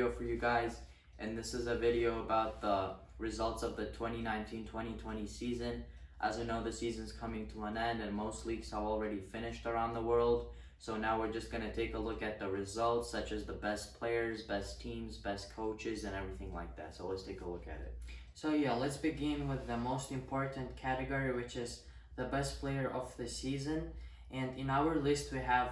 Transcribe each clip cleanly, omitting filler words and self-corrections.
video for you guys, and this is a video about the results of the 2019-2020 season. As we know, the season's coming to an end and most leagues have already finished around the world. So now we're just going to take a look at the results, such as the best players, best teams, best coaches, and everything like that. So let's take a look at it. So yeah, let's begin with the most important category, which is the best player of the season. And in our list we have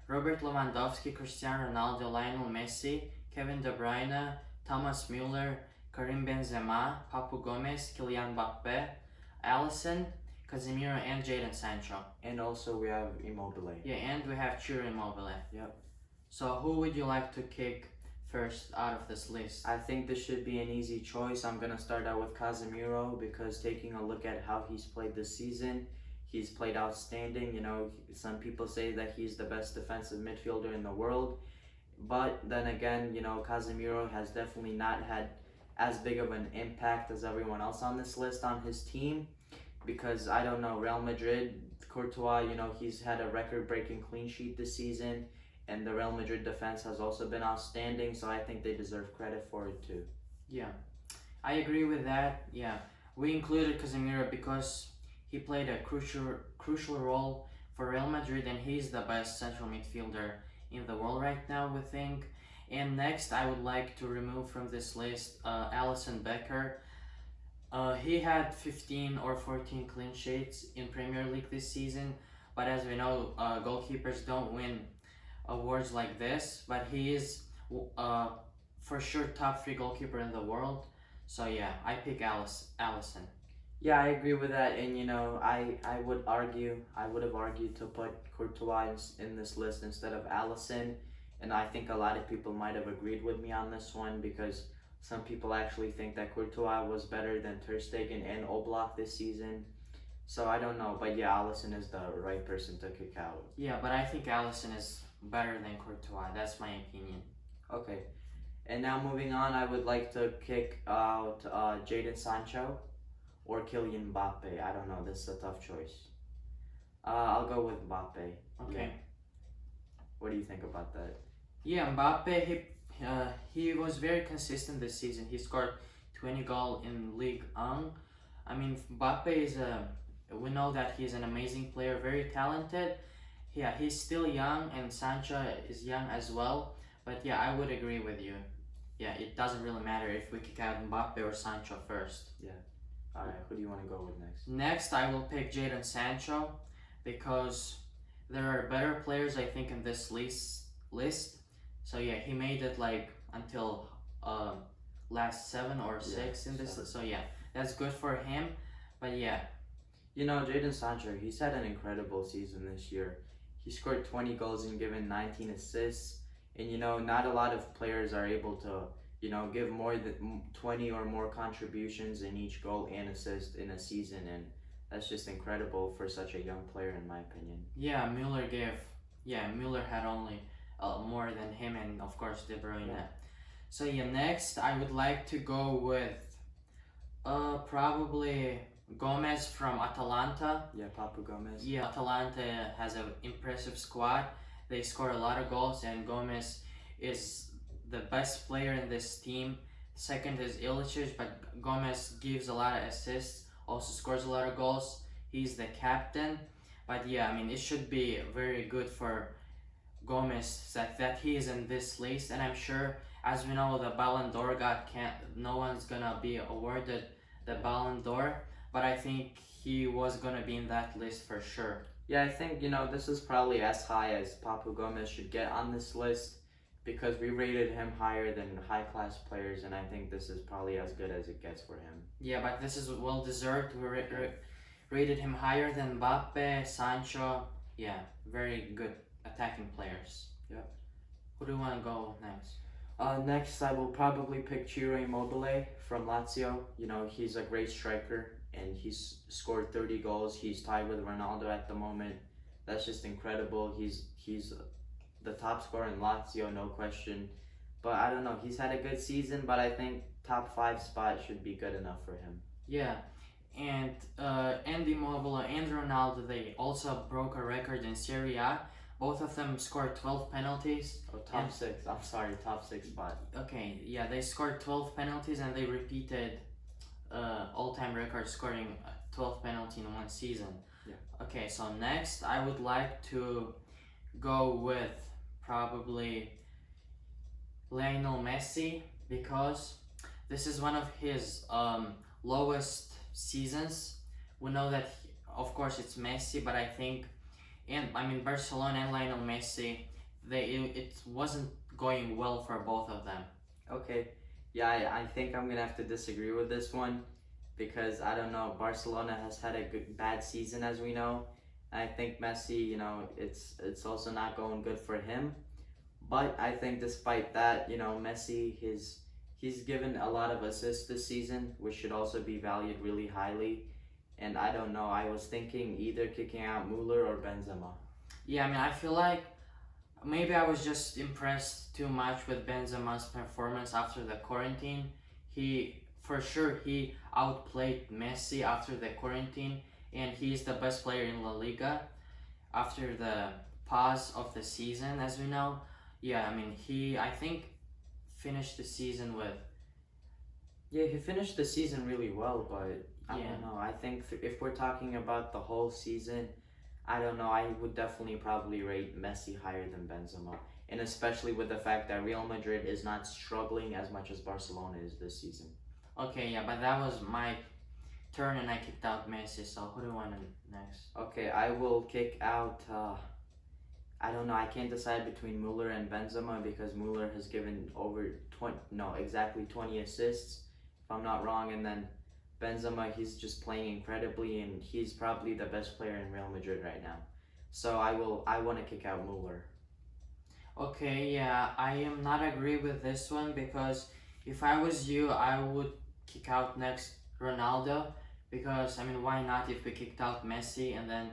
Robert Lewandowski, Cristiano Ronaldo, Lionel Messi, Kevin De Bruyne, Thomas Müller, Karim Benzema, Papu Gomez, Kylian Mbappe, Alisson, Casemiro, and Jadon Sancho. And also we have Immobile. Yeah, and we have Ciro Immobile. Yep. So who would you like to kick first out of this list? I think this should be an easy choice. I'm going to start out with Casemiro because taking a look at how he's played this season, he's played outstanding. You know, some people say that he's the best defensive midfielder in the world. But then again, you know, Casemiro has definitely not had as big of an impact as everyone else on this list on his team. Because, I don't know, Real Madrid, Courtois, you know, he's had a record-breaking clean sheet this season. And the Real Madrid defense has also been outstanding, so I think they deserve credit for it too. Yeah, I agree with that. Yeah, we included Casemiro because he played a crucial role for Real Madrid, and he's the best central midfielder in the world right now, we think. And next, I would like to remove from this list Alisson Becker. He had 15 or 14 clean sheets in Premier League this season, but as we know, goalkeepers don't win awards like this, but he is for sure top 3 goalkeeper in the world. So yeah, I pick Alisson. Yeah, I agree with that, and you know, I would have argued to put Courtois in this list instead of Alisson, and I think a lot of people might have agreed with me on this one because some people actually think that Courtois was better than Ter Stegen and Oblak this season. So I don't know, but yeah, Alisson is the right person to kick out. Yeah, but I think Alisson is better than Courtois. That's my opinion. Okay, and now moving on, I would like to kick out Jadon Sancho or Kylian Mbappe. I don't know, this is a tough choice. I'll go with Mbappe. Okay. Yeah. What do you think about that? Yeah, Mbappe, he was very consistent this season. He scored 20 goals in Ligue 1. I mean, Mbappe is we know that he's an amazing player, very talented. Yeah, he's still young, and Sancho is young as well. But yeah, I would agree with you. Yeah, it doesn't really matter if we kick out Mbappe or Sancho first. Yeah. Alright, who do you want to go with next? Next, I will pick Jadon Sancho because there are better players, I think, in this list. So yeah, he made it like until last 7 or 6 in this list. So yeah, that's good for him. But yeah. You know, Jadon Sancho, he's had an incredible season this year. He scored 20 goals and given 19 assists. And, you know, not a lot of players are able to, you know, give more than 20 or more contributions in each goal and assist in a season. And that's just incredible for such a young player, in my opinion. Yeah, Müller had only more than him, and of course De Bruyne. Yeah. So yeah, next I would like to go with probably Gomez from Atalanta. Yeah, Papu Gomez. Yeah, Atalanta has an impressive squad. They score a lot of goals, and Gomez is the best player in this team. Second is Ilicic, but Gomez gives a lot of assists, also scores a lot of goals. He's the captain. But yeah, I mean, it should be very good for Gomez that he is in this list, and I'm sure, as we know, the Ballon d'Or no one's gonna be awarded the Ballon d'Or, but I think he was gonna be in that list for sure. Yeah, I think, you know, this is probably as high as Papu Gomez should get on this list because we rated him higher than high-class players, and I think this is probably as good as it gets for him. Yeah, but this is well-deserved. We rated him higher than Mbappe, Sancho. Yeah, very good attacking players. Yep. Who do you want to go next? Next, I will probably pick Ciro Immobile from Lazio. You know, he's a great striker, and he's scored 30 goals. He's tied with Ronaldo at the moment. That's just incredible. He's the top scorer in Lazio, no question. But I don't know, he's had a good season, but I think top 5 spot should be good enough for him. Yeah, and Immobile and Ronaldo, they also broke a record in Serie A Both of them scored 12 penalties. Oh, top And- 6. I'm sorry, top 6 spot. Okay, yeah, they scored 12 penalties and they repeated all-time record scoring 12 penalty in one season. Yeah. Okay, so next I would like to go with probably Lionel Messi because this is one of his lowest seasons. We know that, of course, it's Messi, but I think, Barcelona and Lionel Messi, it wasn't going well for both of them. Okay, yeah, I think I'm gonna have to disagree with this one because I don't know. Barcelona has had a bad season, as we know. I think Messi, it's also not going good for him. But I think despite that, Messi, he's given a lot of assists this season, which should also be valued really highly. And I don't know. I was thinking either kicking out Muller or Benzema. Yeah, I feel like maybe I was just impressed too much with Benzema's performance after the quarantine. For sure, he outplayed Messi after the quarantine, and he's the best player in La Liga after the pause of the season, as we know. Yeah, I think, finished the season with. Yeah, he finished the season really well, but I Yeah. don't know. I think if we're talking about the whole season, I don't know. I would definitely probably rate Messi higher than Benzema, and especially with the fact that Real Madrid is not struggling as much as Barcelona is this season. Okay, yeah, but that was my turn and I kicked out Messi, so who do you want next? Okay, I will kick out. I don't know. I can't decide between Muller and Benzema because Muller has given over 20, no, exactly 20 assists, if I'm not wrong. And then Benzema, he's just playing incredibly, and he's probably the best player in Real Madrid right now. So I want to kick out Muller. Okay, yeah, I am not agree with this one because if I was you, I would kick out next Ronaldo because why not if we kicked out Messi and then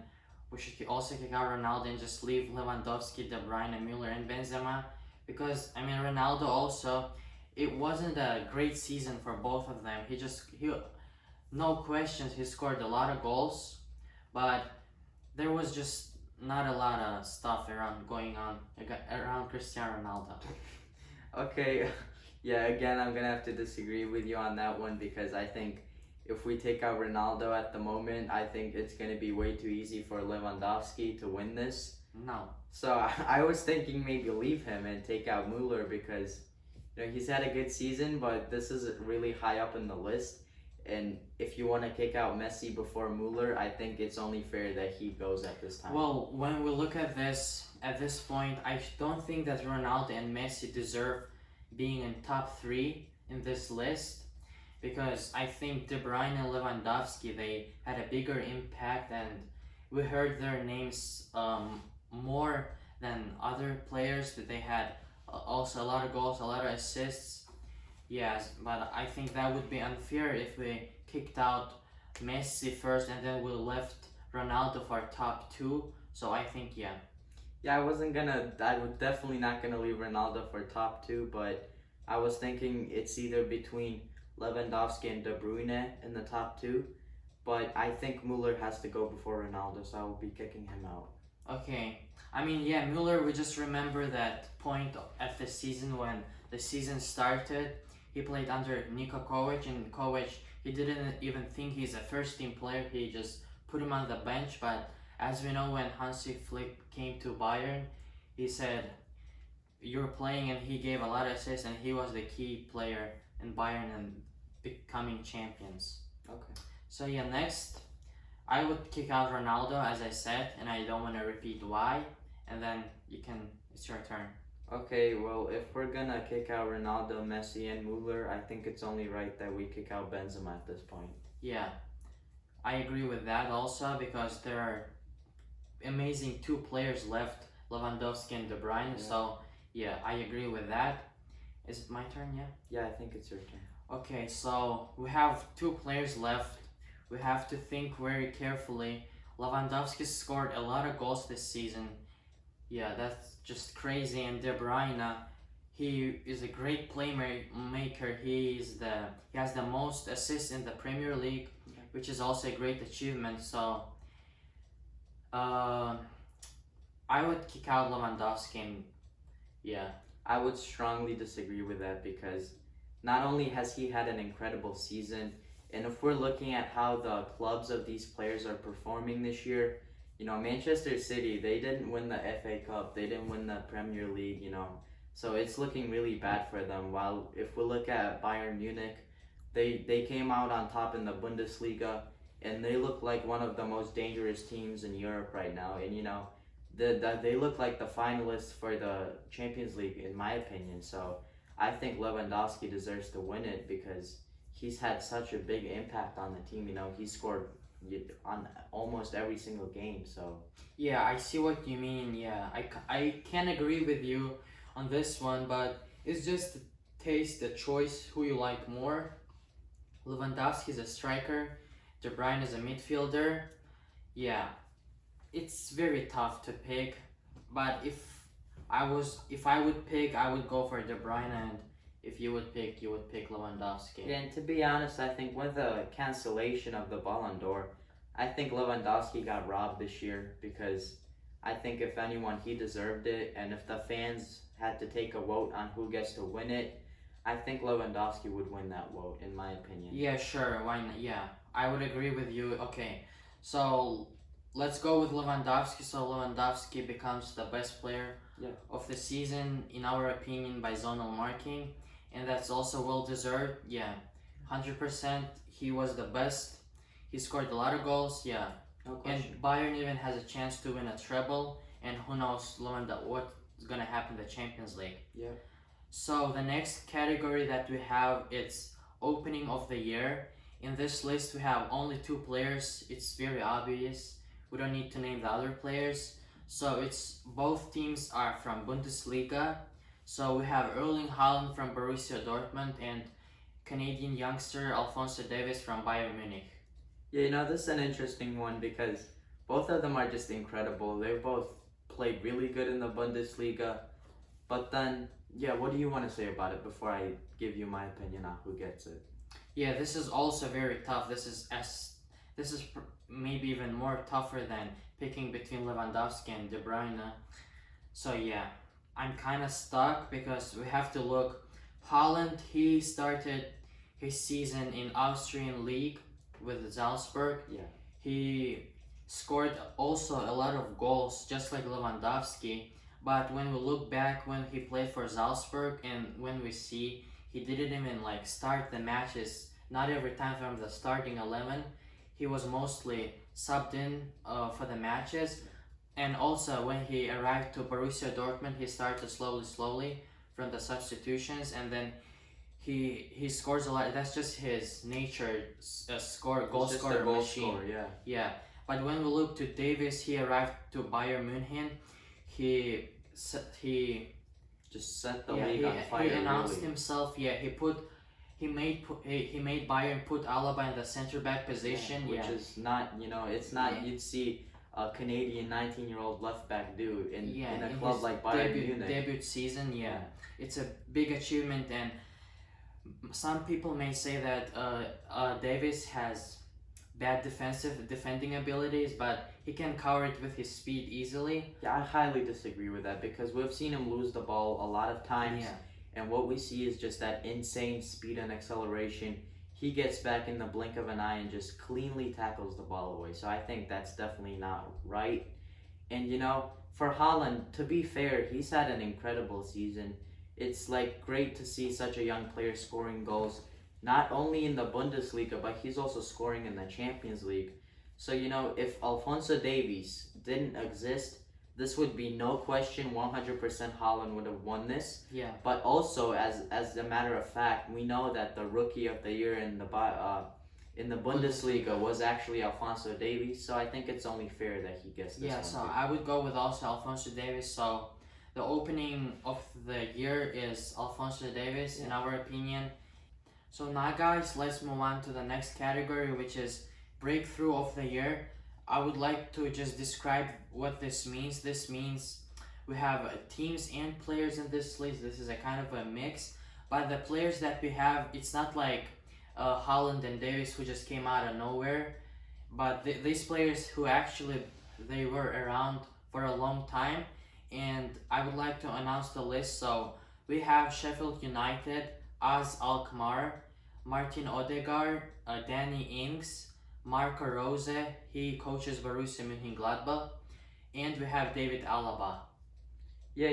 we should also kick out Ronaldo and just leave Lewandowski, De Bruyne, Müller, and Benzema because Ronaldo also, it wasn't a great season for both of them. He no questions, he scored a lot of goals, but there was just not a lot of stuff going on around Cristiano Ronaldo. Okay, yeah, again, I'm going to have to disagree with you on that one because I think if we take out Ronaldo at the moment, I think it's going to be way too easy for Lewandowski to win this. No. So I was thinking maybe leave him and take out Muller because he's had a good season, but this is really high up in the list. And if you want to kick out Messi before Muller, I think it's only fair that he goes at this time. Well, when we look at this point, I don't think that Ronaldo and Messi deserve being in top 3 in this list because I think De Bruyne and Lewandowski, they had a bigger impact and we heard their names more than other players, that they had also a lot of goals, a lot of assists. Yes, but I think that would be unfair if we kicked out Messi first and then we left Ronaldo for top 2. So I think, yeah. Yeah, I was definitely not gonna leave Ronaldo for top 2, but I was thinking it's either between Lewandowski and De Bruyne in the top 2, but I think Muller has to go before Ronaldo, so I will be kicking him out. Okay, yeah, Muller, we just remember that point at the season when the season started. He played under Niko Kovac, and Kovac, he didn't even think he's a first team player, he just put him on the bench. But as we know, when Hansi Flick came to Bayern, he said, you're playing, and he gave a lot of assists, and he was the key player in Bayern and becoming champions. Okay. So yeah, next, I would kick out Ronaldo, as I said, and I don't want to repeat why, and then it's your turn. Okay, well, if we're gonna kick out Ronaldo, Messi, and Muller, I think it's only right that we kick out Benzema at this point. Yeah, I agree with that also because there are amazing 2 players left, Lewandowski and De Bruyne. Yeah. So yeah, I agree with that. Is it my turn? Yeah. Yeah, I think it's your turn. Okay, so we have 2 players left. We have to think very carefully. Lewandowski scored a lot of goals this season. Yeah, that's just crazy. And De Bruyne, he is a great playmaker. He has the most assists in the Premier League, which is also a great achievement. So, I would kick out Lewandowski and yeah. I would strongly disagree with that because not only has he had an incredible season, and if we're looking at how the clubs of these players are performing this year, you know, Manchester City, they didn't win the FA Cup, they didn't win the Premier League, you know, so it's looking really bad for them. While if we look at Bayern Munich, they came out on top in the Bundesliga, and they look like one of the most dangerous teams in Europe right now, and you know, they look like the finalists for the Champions League, in my opinion. So I think Lewandowski deserves to win it because he's had such a big impact on the team. You know, he scored on almost every single game. So Yeah, I see what you mean. Yeah, I can agree with you on this one, but it's just the taste, the choice, who you like more. Lewandowski is a striker, De Bruyne is a midfielder. Yeah, it's very tough to pick, but if I would pick, I would go for De Bruyne, and if you would pick, you would pick Lewandowski. yeah, and to be honest, I think with the cancellation of the Ballon d'Or, I think Lewandowski got robbed this year because I think if anyone, he deserved it, and if the fans had to take a vote on who gets to win it, I think Lewandowski would win that vote, in my opinion. Yeah, sure. Why not? Yeah, I would agree with you. Okay, so let's go with Lewandowski. So Lewandowski becomes the best player Yeah. of the season, in our opinion, by zonal marking, and that's also well deserved. Yeah, 100%. He was the best. He scored a lot of goals. Yeah, No and question. Bayern even has a chance to win a treble. And who knows, what's gonna happen in the Champions League. Yeah. So the next category that we have, it's opening of the year. In this list we have only two players. It's very obvious. We don't need to name the other players. So it's both teams are from Bundesliga. So we have Erling Haaland from Borussia Dortmund and Canadian youngster Alphonso Davies from Bayern Munich. Yeah, you know, this is an interesting one because both of them are just incredible. They both played really good in the Bundesliga. But then, yeah, what do you want to say about it before I give you my opinion on who gets it? Yeah, this is also very tough. This is maybe even more tougher than picking between Lewandowski and De Bruyne. So yeah, I'm kind of stuck because we have to look. Holland, he started his season in Austrian league with Salzburg. Yeah. He scored also a lot of goals, just like Lewandowski. But when we look back when he played for Salzburg, and when we see he didn't even like start the matches, not every time from the starting 11, he was mostly subbed in for the matches. And also when he arrived to Borussia Dortmund, he started slowly from the substitutions, and then he scores a lot. That's just his nature, goal He's just a scorer goal machine. scorer, yeah. Yeah, but when we look to Davis, he arrived to Bayern Munich. He Just set the yeah, league on fire. he announced really. himself. Yeah, he made Bayern put Alaba in the center back position. Which Yeah, is not, you know, it's not, Yeah. you'd see a Canadian 19-year-old left back do in a in club his like Bayern Munich. debut season. Yeah, it's a big achievement, and some people may say that Davis has bad defending abilities, but he can cover it with his speed easily. Yeah, I highly disagree with that because we've seen him lose the ball a lot of times, Yeah. and what we see is just that insane speed and acceleration. He gets back in the blink of an eye and just cleanly tackles the ball away. So I think that's definitely not right. And you know, for Haaland, to be fair, he's had an incredible season. It's like great to see such a young player scoring goals, not only in the Bundesliga, but he's also scoring in the Champions League. So you know, if Alphonso Davies didn't exist, this would be no question 100% Haaland would have won this. Yeah. But also, as a matter of fact, we know that the rookie of the year in the Bundesliga was actually Alphonso Davies. So I think it's only fair that he gets this Yeah, one. so too. I would go with also Alphonso Davies. So the opening of the year is Alphonso Davies, in our opinion. So now, guys, let's move on to the next category, which is breakthrough of the year. I would like to just describe what this means. This means we have teams and players in this list. This is a kind of a mix, but the players that we have, it's not like Holland and Davis who just came out of nowhere, but these players who actually they were around for a long time. And I would like to announce the list. So we have Sheffield United, Az Alkmaar, Martin Odegaard, Danny Ings, Marco Rose, he coaches Borussia Mönchengladbach, and we have David Alaba. Yeah,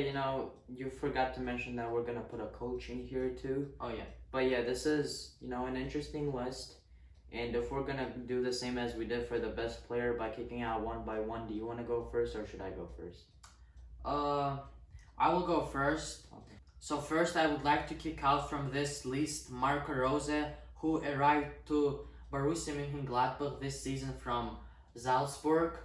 you forgot to mention that we're gonna put a coach in here too. Oh yeah. But yeah, this is, an interesting list. And if we're gonna do the same as we did for the best player by kicking out one by one, do you want to go first or should I go first? I will go first. Okay. So first, I would like to kick out from this list Marco Rose, who arrived to Borussia Mönchengladbach this season from Salzburg,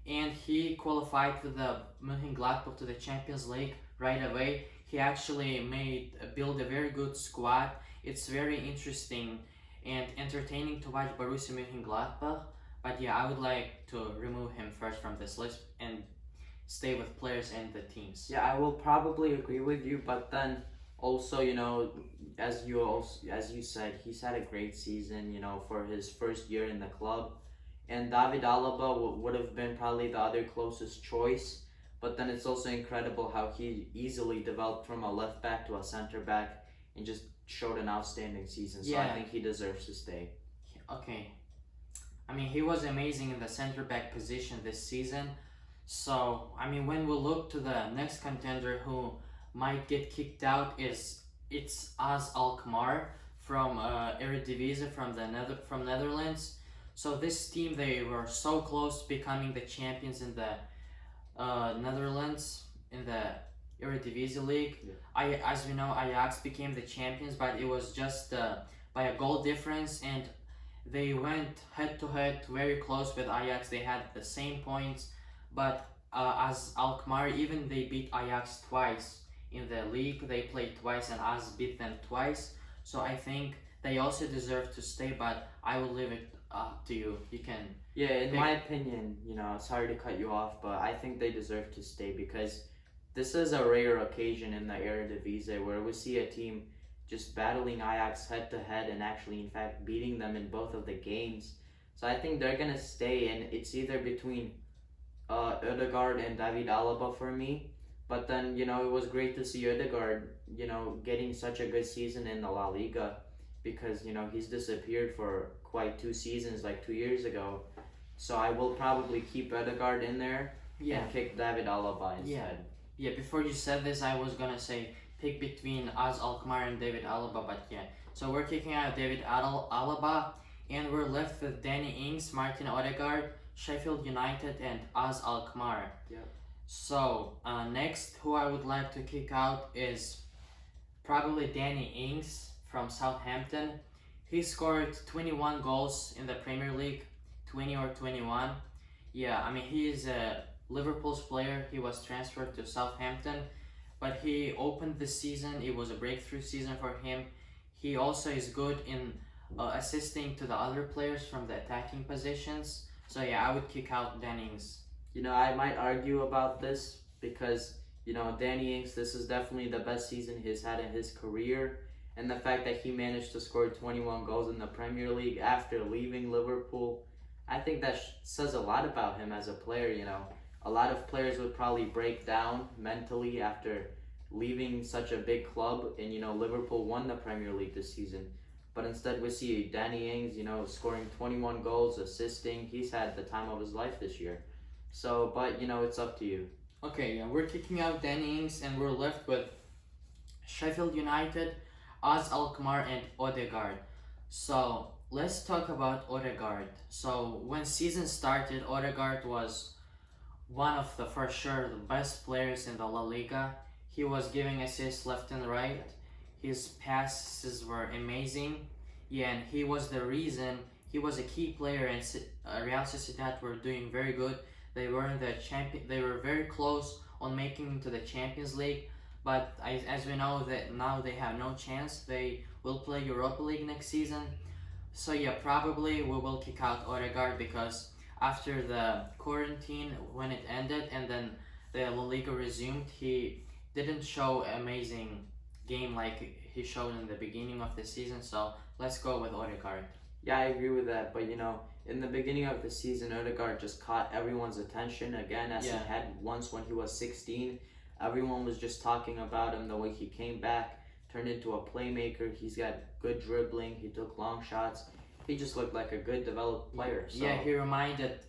and he qualified with the Mönchengladbach to the Champions League right away. He actually build a very good squad. It's very interesting and entertaining to watch Borussia Mönchengladbach. But yeah, I would like to remove him first from this list and stay with players and the teams. Yeah, I will probably agree with you, but then also, as you said, he's had a great season, for his first year in the club. And David Alaba would have been probably the other closest choice. But then it's also incredible how he easily developed from a left back to a center back and just showed an outstanding season. So I think he deserves to stay. Okay. I mean, he was amazing in the center back position this season. So, I mean, when we look to the next contender who might get kicked out it's Az Alkmaar from Eredivisie from Netherlands. So this team, they were so close to becoming the champions in the Netherlands in the Eredivisie League. Yeah. As we know, Ajax became the champions, but it was just by a goal difference, and they went head to head very close with Ajax. They had the same points, but as Alkmaar, even they beat Ajax twice in the league. They played twice and Az beat them twice. So I think they also deserve to stay, but I will leave it up to you. You can. Yeah, in my opinion, sorry to cut you off, but I think they deserve to stay because this is a rare occasion in the Eredivisie where we see a team just battling Ajax head to head and actually, in fact, beating them in both of the games. So I think they're gonna stay, and it's either between Odegaard and David Alaba for me. But then, it was great to see Odegaard, getting such a good season in the La Liga because, he's disappeared for quite 2 seasons, like 2 years ago. So I will probably keep Odegaard in there and kick David Alaba instead. Yeah, before you said this, I was gonna say pick between Az Alkmaar and David Alaba, but yeah. So we're kicking out David Alaba, and we're left with Danny Ings, Martin Odegaard, Sheffield United, and Az Alkmaar. Yep. So next, who I would like to kick out is probably Danny Ings from Southampton. He scored 21 goals in the Premier League, 20 or 21. Yeah, I mean, he is a Liverpool's player. He was transferred to Southampton, but he opened the season. It was a breakthrough season for him. He also is good in assisting to the other players from the attacking positions. So yeah, I would kick out Danny Ings. I might argue about this because, Danny Ings, this is definitely the best season he's had in his career. And the fact that he managed to score 21 goals in the Premier League after leaving Liverpool, I think that says a lot about him as a player. A lot of players would probably break down mentally after leaving such a big club, and Liverpool won the Premier League this season. But instead we see Danny Ings, scoring 21 goals, assisting. He's had the time of his life this year. So, but it's up to you. Okay, yeah, we're kicking out Danny Ings and we're left with Sheffield United, Az Alkmaar, and Odegaard. So let's talk about Odegaard. So when season started, Odegaard was one of the, for sure, the best players in the La Liga. He was giving assists left and right. His passes were amazing. Yeah, and he was the reason, he was a key player, and Real Sociedad were doing very good. They were in the they were very close on making it to the Champions League, but as we know that now they have no chance. They will play Europa League next season. So yeah, probably we will kick out Odegaard because after the quarantine, when it ended and then the La Liga resumed, he didn't show amazing game like he showed in the beginning of the season. So let's go with Odegaard. Yeah, I agree with that. But in the beginning of the season, Odegaard just caught everyone's attention again, as he Yeah, had once when he was 16. Everyone was just talking about him, the way he came back, turned into a playmaker. He's got good dribbling. He took long shots. He just looked like a good developed player. So yeah, he reminded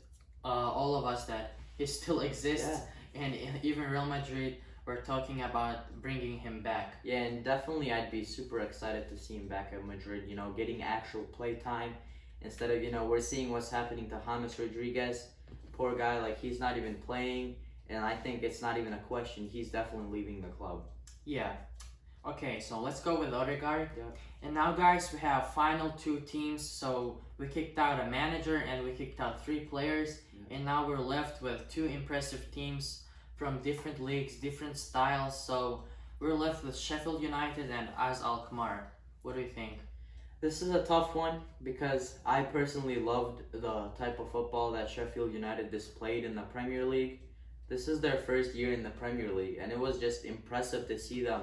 all of us that he still yeah, exists, and even Real Madrid were talking about bringing him back. yeah, and definitely I'd be super excited to see him back at Madrid. Getting actual play time instead of we're seeing what's happening to James Rodriguez. Poor guy, like he's not even playing, and I think it's not even a question. He's definitely leaving the club. Yeah. Okay, so let's go with Odegaard. Yeah. And now, guys, we have final two teams. So we kicked out a manager and we kicked out 3 players. Yeah. And now we're left with 2 impressive teams from different leagues, different styles. So we're left with Sheffield United and AS Alkmaar. What do you think? This is a tough one because I personally loved the type of football that Sheffield United displayed in the Premier League. This is their first year in the Premier League, and it was just impressive to see them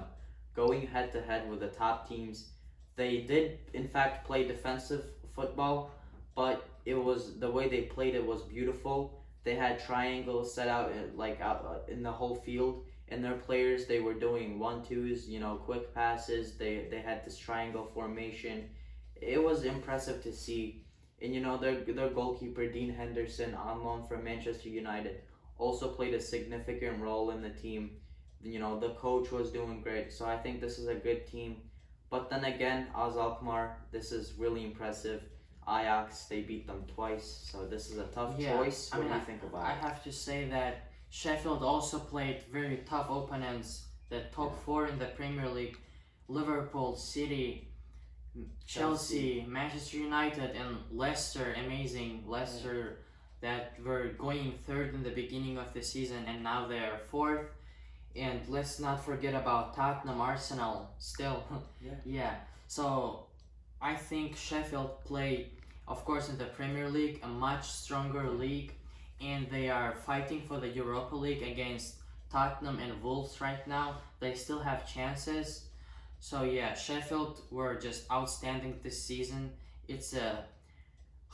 going head to head with the top teams. They did, in fact, play defensive football, but it was the way they played it was beautiful. They had triangles set out out in the whole field, and their players they were doing 1-2s, quick passes. They had this triangle formation. It was impressive to see. And their goalkeeper Dean Henderson on loan from Manchester United also played a significant role in the team. The coach was doing great, so I think this is a good team. But then again, AS Alkmaar, this is really impressive. Ajax, they beat them twice, so this is a tough choice. What do you think about I it? have to say that Sheffield also played very tough opponents. The top 4 in the Premier League: Liverpool, City, Chelsea, Manchester United, and Leicester. Amazing. Leicester that were going 3rd in the beginning of the season and now they are 4th. And let's not forget about Tottenham, Arsenal still. Yeah. Yeah. So I think Sheffield played, of course, in the Premier League, a much stronger league, and they are fighting for the Europa League against Tottenham and Wolves right now. They still have chances. So yeah, Sheffield were just outstanding this season. It's a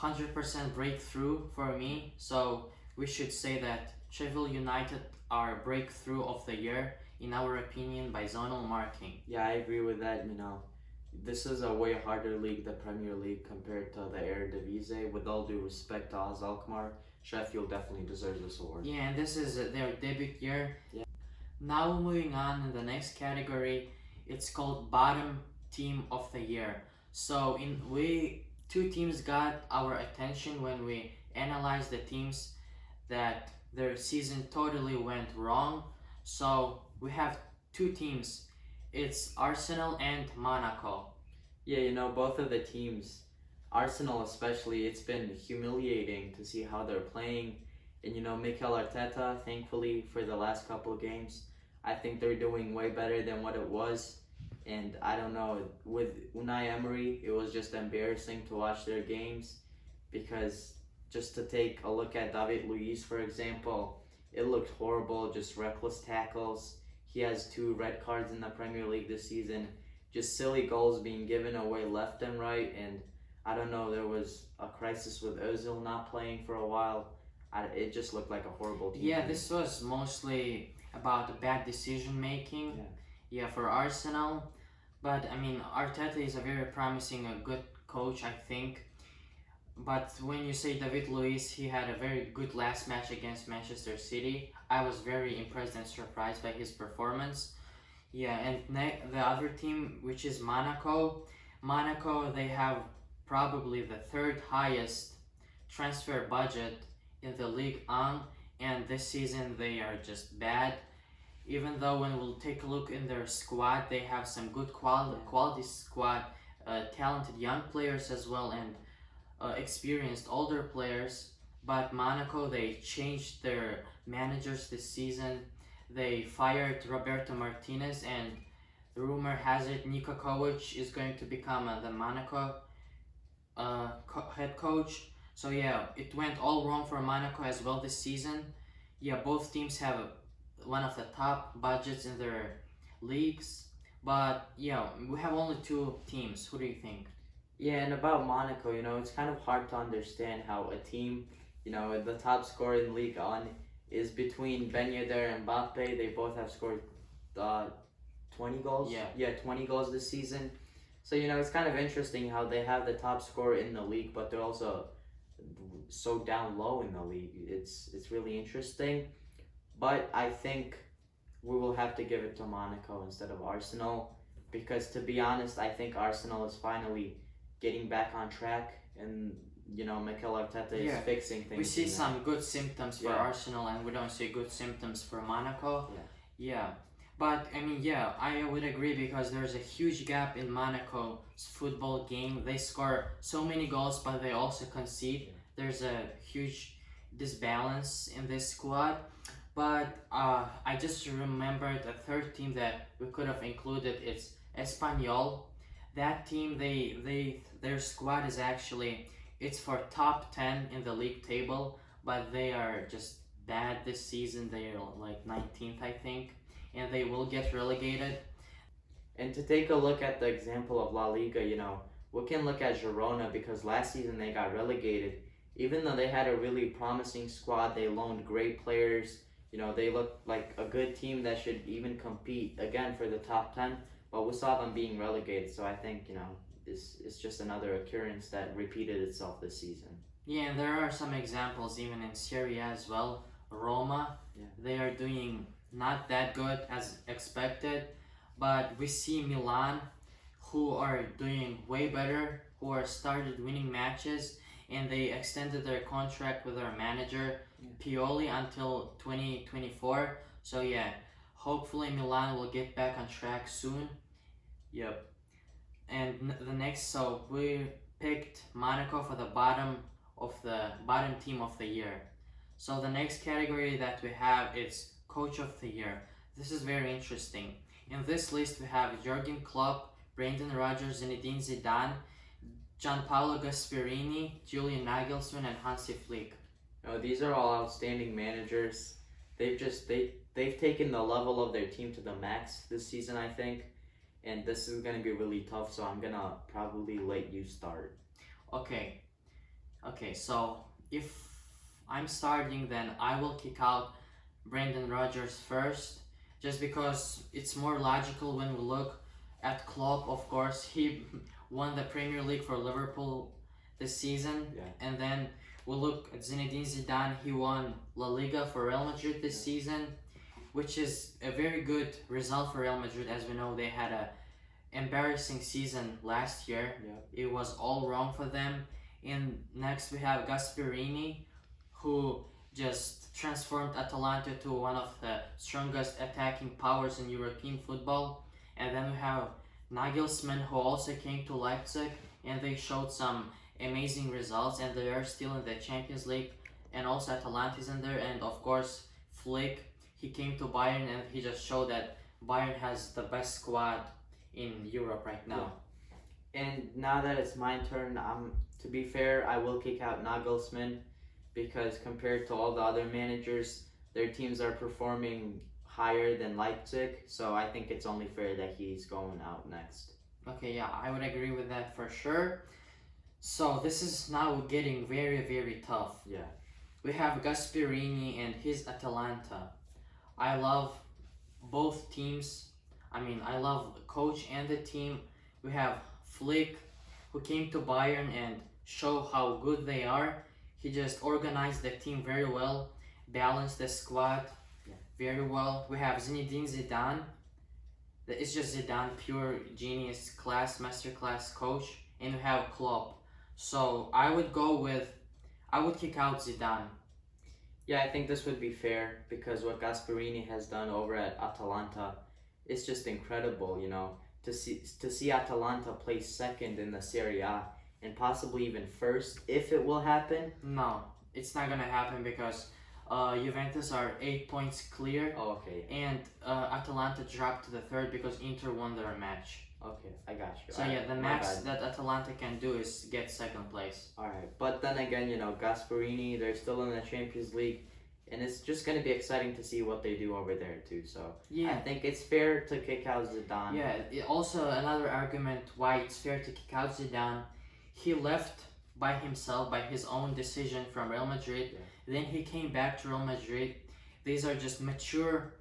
100% breakthrough for me. So we should say that Sheffield United are breakthrough of the year in our opinion by zonal marking. Yeah, I agree with that. This is a way harder league, the Premier League, compared to the Eredivisie. With all due respect to AS Alkmaar, Sheffield definitely deserves this award. Yeah, and this is their debut year. Yeah. Now moving on in the next category, it's called bottom team of the year. So we 2 teams got our attention when we analyzed the teams that their season totally went wrong. So we have 2 teams. It's Arsenal and Monaco. Yeah, both of the teams, Arsenal especially, it's been humiliating to see how they're playing. And Mikel Arteta, thankfully for the last couple of games, I think they're doing way better than what it was. And I don't know, with Unai Emery, it was just embarrassing to watch their games because just to take a look at David Luiz, for example, it looked horrible, just reckless tackles. He has 2 red cards in the Premier League this season. Just silly goals being given away left and right. And I don't know, there was a crisis with Ozil not playing for a while. It just looked like a horrible team. Yeah, this was mostly about bad decision making. Yeah, for Arsenal. But I mean, Arteta is a very promising, a good coach, I think. But when you say David Luiz, he had a very good last match against Manchester City. I was very impressed and surprised by his performance. Yeah, and the other team, which is Monaco. Monaco, they have probably the 3rd highest transfer budget in the Ligue 1, and this season they are just bad. Even though when we'll take a look in their squad, they have some good quality squad, talented young players as well, and experienced older players. But Monaco, they changed their managers this season. They fired Roberto Martinez, and the rumor has it Niko Kovac is going to become the Monaco head coach. So yeah, it went all wrong for Monaco as well this season. Yeah, both teams have one of the top budgets in their leagues. But yeah, we have only 2 teams. Who do you think? Yeah, and about Monaco, it's kind of hard to understand how a team, the top scorer in League One is between Ben Yedder and Mbappe. They both have scored uh, 20 goals. Yeah. Yeah, 20 goals this season. So, it's kind of interesting how they have the top scorer in the league, but they're also so down low in the league. It's really interesting. But I think we will have to give it to Monaco instead of Arsenal because, to be honest, I think Arsenal is finally getting back on track, and Mikel Arteta is Yeah. fixing things. We see in some good symptoms for Yeah. Arsenal, and we don't see good symptoms for Monaco. Yeah. Yeah. But I mean, yeah, I would agree because there's a huge gap in Monaco's football game. They score so many goals, but they also concede. Yeah. There's a huge disbalance in this squad. But I just remembered a third team that we could have included. It's Espanyol. That team, their squad is actually it's for top 10 in the league table, but they are just bad this season. They are like 19th, I think, and they will get relegated. And to take a look at the example of La Liga, we can look at Girona because last season they got relegated. Even though they had a really promising squad, they loaned great players. They looked like a good team that should even compete again for the top 10, but we saw them being relegated. So I think, it's just another occurrence that repeated itself this season. Yeah, and there are some examples even in Serie A as well. Roma, Yeah. they are doing not that good as expected, but we see Milan, who are doing way better, who are started winning matches, and they extended their contract with their manager Pioli until 2024. So yeah, hopefully Milan will get back on track soon. Yep. And the next, so we picked Monaco for the bottom team of the year. So the next category that we have is coach of the year. This is very interesting. In this list we have Jurgen Klopp, Brendan Rodgers, Zinedine Zidane, Gianpaolo Gasperini, Julian Nagelsmann, and Hansi Flick. These are all outstanding managers. They've taken the level of their team to the max this season, I think. And this is gonna be really tough, so I'm gonna probably let you start. Okay. So if I'm starting, then I will kick out Brendan Rodgers first, just because it's more logical when we look at Klopp. Of course, he won the Premier League for Liverpool this season, Yeah. and then we look at Zinedine Zidane. He won La Liga for Real Madrid this season, which is a very good result for Real Madrid. As we know, they had a embarrassing season last year. Yeah. It was all wrong for them. And next we have Gasperini, who just transformed Atalanta to one of the strongest attacking powers in European football. And then we have Nagelsmann, who also came to Leipzig, and they showed some amazing results, and they are still in the Champions League, and also Atalanta is in there. And of course Flick, he came to Bayern and he just showed that Bayern has the best squad in Europe right now. And now that it's my turn, to be fair, I will kick out Nagelsmann because compared to all the other managers, their teams are performing higher than Leipzig. So I think it's only fair that he's going out next. Okay, yeah, I would agree with that for sure. So this is now getting very, very tough. Yeah. We have Gasperini and his Atalanta. I love both teams. I mean, I love the coach and the team. We have Flick, who came to Bayern and show how good they are. He just organized the team very well, balanced the squad very well. We have Zinedine Zidane. It's just Zidane, pure genius class, masterclass coach. And we have Klopp. So I would kick out Zidane. Yeah, I think this would be fair because what Gasperini has done over at Atalanta is just incredible, to see Atalanta place second in the Serie A and possibly even first if it will happen. No, it's not gonna happen because Juventus are 8 points clear. Oh, okay. And Atalanta dropped to the third because Inter won their match. Okay, I got you. So yeah, the max that Atalanta can do is get second place. Alright, but then again, Gasperini, they're still in the Champions League, and it's just going to be exciting to see what they do over there too. So yeah, I think it's fair to kick out Zidane. Yeah, also another argument why it's fair to kick out Zidane he left by himself, by his own decision from Real Madrid. Yeah. Then he came back to Real Madrid. These are just mature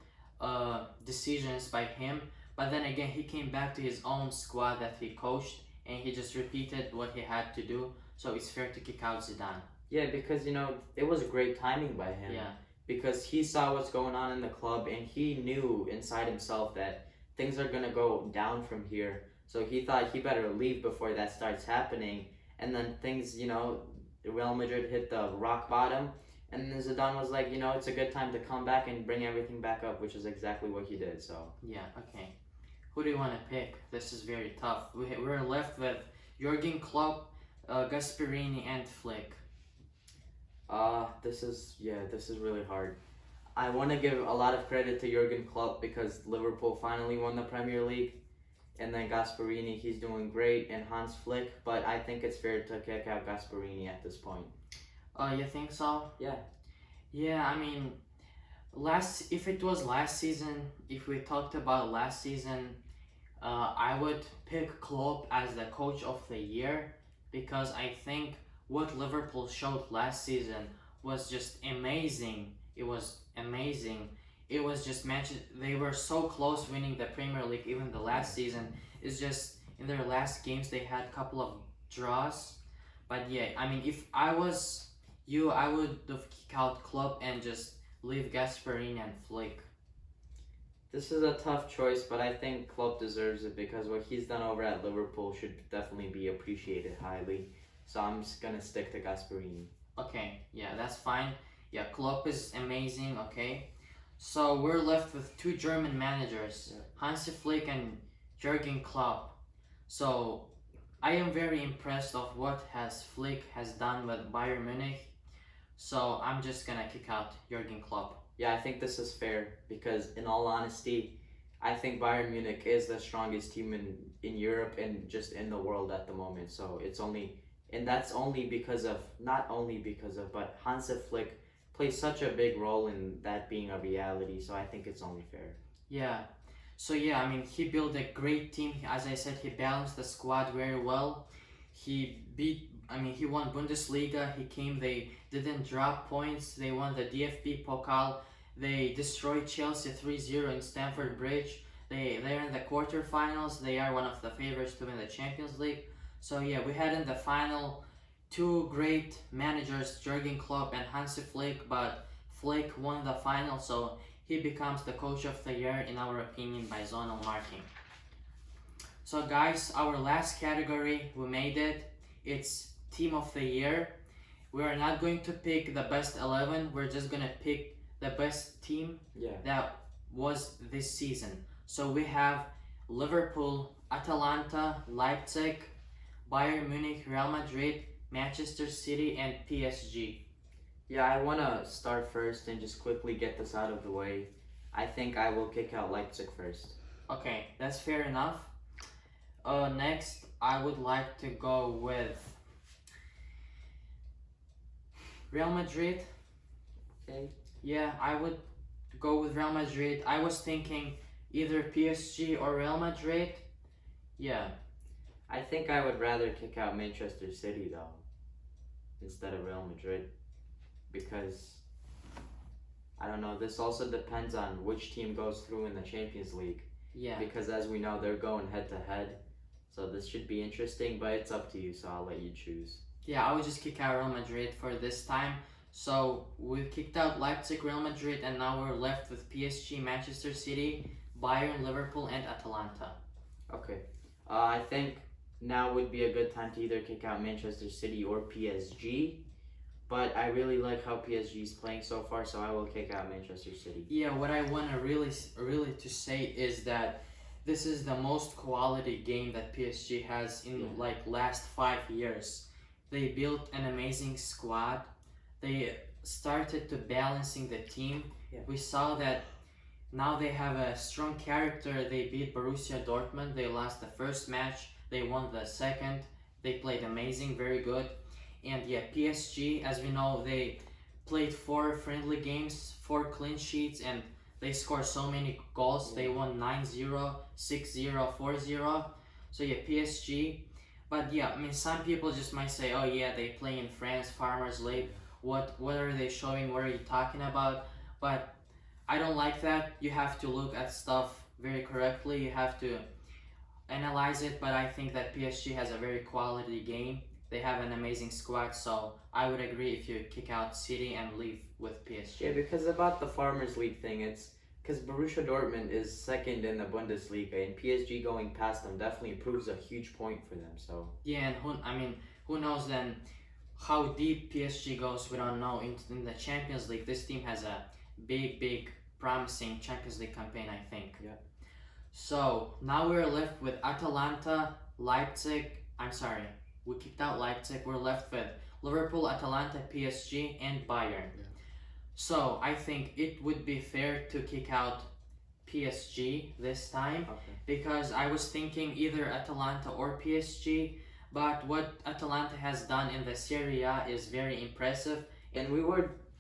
decisions by him. But then again, he came back to his own squad that he coached, and he just repeated what he had to do. So it's fair to kick out Zidane. Yeah, because it was great timing by him. Yeah. Because he saw what's going on in the club and he knew inside himself that things are gonna go down from here. So he thought he better leave before that starts happening. And then things, Real Madrid hit the rock bottom. And then Zidane was like, it's a good time to come back and bring everything back up, which is exactly what he did. So yeah, okay. Who do you want to pick? This is very tough. We're left with Jurgen Klopp, Gasperini, and Flick. this is really hard. I want to give a lot of credit to Jurgen Klopp because Liverpool finally won the Premier League, and then Gasperini, he's doing great, and Hans Flick. But I think it's fair to kick out Gasperini at this point. You think so? Yeah. Yeah, I mean, if it was last season, if we talked about last season, I would pick Klopp as the coach of the year because I think what Liverpool showed last season was just amazing. It was amazing. It was just they were so close winning the Premier League even the last season. It's just in their last games they had a couple of draws. But yeah, I mean, if I was you, I would have kicked out Klopp and just leave Gasperini and Flick. This is a tough choice, but I think Klopp deserves it because what he's done over at Liverpool should definitely be appreciated highly. So I'm just gonna stick to Gasperini. Okay, yeah, that's fine. Yeah, Klopp is amazing, okay. So we're left with two German managers, Hansi Flick and Jurgen Klopp. So I am very impressed of what Flick has done with Bayern Munich. So I'm just gonna kick out Jurgen Klopp. Yeah, I think this is fair because in all honesty, I think Bayern Munich is the strongest team in Europe and just in the world at the moment. So that's only because of, not only because of, but Hansi Flick plays such a big role in that being a reality. So I think it's only fair. Yeah. So yeah, I mean, he built a great team. As I said, he balanced the squad very well. He won Bundesliga. They didn't drop points. They won the DFB Pokal. They destroyed Chelsea 3-0 in Stamford Bridge. They're in the quarterfinals. They are one of the favorites to win the Champions League. So yeah, we had in the final two great managers, Jurgen Klopp and Hansi Flick, but Flick won the final, so he becomes the coach of the year in our opinion by zonal marking. So guys, our last category, we made it. It's team of the year. We are not going to pick the best 11. We're just gonna pick the best team that was this season. So we have Liverpool, Atalanta, Leipzig, Bayern Munich, Real Madrid, Manchester City, and PSG. Yeah, I want to start first and just quickly get this out of the way. I think I will kick out Leipzig first. Okay, that's fair enough. Next, I would like to go with Real Madrid. Okay. Yeah, I would go with Real Madrid. I was thinking either PSG or Real Madrid. Yeah. I think I would rather kick out Manchester City though, instead of Real Madrid, because I don't know. This also depends on which team goes through in the Champions League. Yeah. Because as we know, they're going head to head, so this should be interesting. But it's up to you, so I'll let you choose. Yeah, I would just kick out Real Madrid for this time. So we kicked out Leipzig, Real Madrid, and now we're left with PSG, Manchester City, Bayern, Liverpool, and Atalanta. Okay. I think now would be a good time to either kick out Manchester City or PSG. But I really like how PSG is playing so far, so I will kick out Manchester City. Yeah, what I want to really to say is that this is the most quality game that PSG has in like last 5 years. They built an amazing squad. They started to balancing the team. Yeah. We saw that now they have a strong character. They beat Borussia Dortmund. They lost the first match. They won the second. They played amazing, very good. And yeah, PSG, as we know, they played 4 friendly games, 4 clean sheets, and they scored so many goals. They won 9-0, 6-0, 4-0. So yeah, PSG. But yeah, I mean, some people just might say, "Oh yeah, they play in France, Farmers League. What are they showing? What are you talking about?" But I don't like that. You have to look at stuff very correctly. You have to analyze it. But I think that PSG has a very quality game. They have an amazing squad, so I would agree if you kick out City and leave with PSG. Yeah, because about the Farmers League thing, it's because Borussia Dortmund is second in the Bundesliga, and PSG going past them definitely proves a huge point for them. So Yeah, and who knows then how deep PSG goes? We don't know. In the Champions League, this team has a big, promising Champions League campaign, I think. Yeah. So now we're left with Atalanta, Leipzig. I'm sorry, we kicked out Leipzig. We're left with Liverpool, Atalanta, PSG, and Bayern. Yeah. So I think it would be fair to kick out PSG this time because I was thinking either Atalanta or PSG. But what Atalanta has done in the Serie A is very impressive. And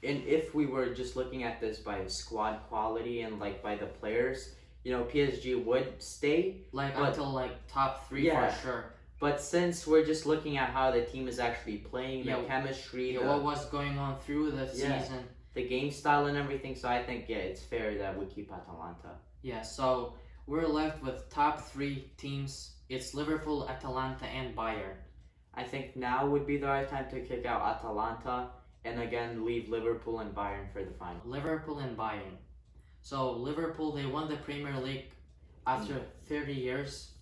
if we were just looking at this by squad quality and like by the players, PSG would stay. Until top 3 Yeah. for sure. But since we're just looking at how the team is actually playing, the chemistry, what was going on through the season, the game style and everything, so I think it's fair that we keep Atalanta. Yeah, so we're left with top 3 teams. It's Liverpool, Atalanta, and Bayern. I think now would be the right time to kick out Atalanta and again leave Liverpool and Bayern for the final. Liverpool and Bayern. So Liverpool, they won the Premier League after 30 years.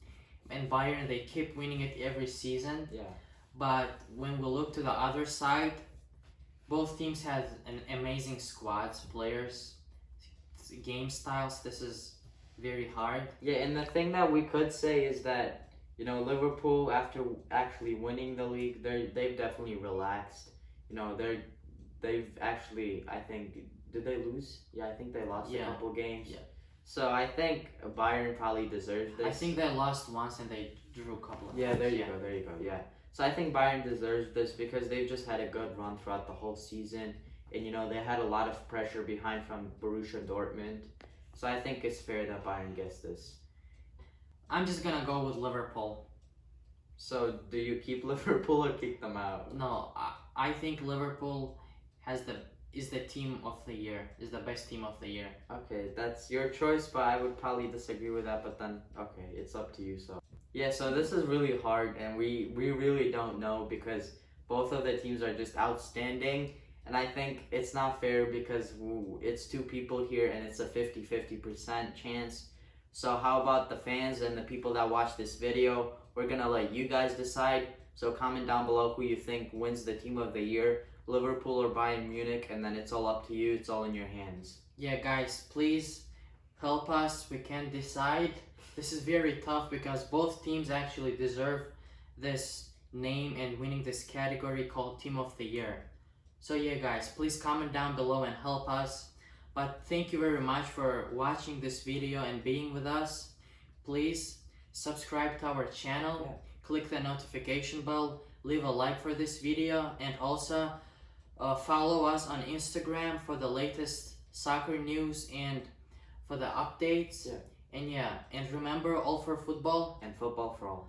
And Bayern, they keep winning it every season. Yeah. But when we look to the other side, both teams have an amazing squads, players, game styles. This is very hard. Yeah, and the thing that we could say is that, Liverpool, after actually winning the league, they've definitely relaxed. They've actually, I think, did they lose? Yeah, I think they lost a couple games. Yeah. So I think Bayern probably deserves this. I think they lost once and they drew a couple of Yeah, there you go, yeah. So I think Bayern deserves this because they've just had a good run throughout the whole season. And, they had a lot of pressure behind from Borussia Dortmund. So I think it's fair that Bayern gets this. I'm just gonna go with Liverpool. So do you keep Liverpool or kick them out? No, I think Liverpool is the team of the year, is the best team of the year. Okay, that's your choice, but I would probably disagree with that, but then, okay, it's up to you, so. Yeah, so this is really hard, and we really don't know because both of the teams are just outstanding, and I think it's not fair because it's 2 people here, and it's a 50-50% chance. So how about the fans and the people that watch this video? We're gonna let you guys decide, so comment down below who you think wins the team of the year. Liverpool or Bayern Munich, and then it's all up to you. It's all in your hands. Yeah, guys, please help us. We can't decide. This is very tough because both teams actually deserve this name and winning this category called Team of the Year. So yeah, guys, please comment down below and help us. But thank you very much for watching this video and being with us. Please subscribe to our channel, click the notification bell, leave a like for this video, and also follow us on Instagram for the latest soccer news and for the updates. And remember, all for football and football for all.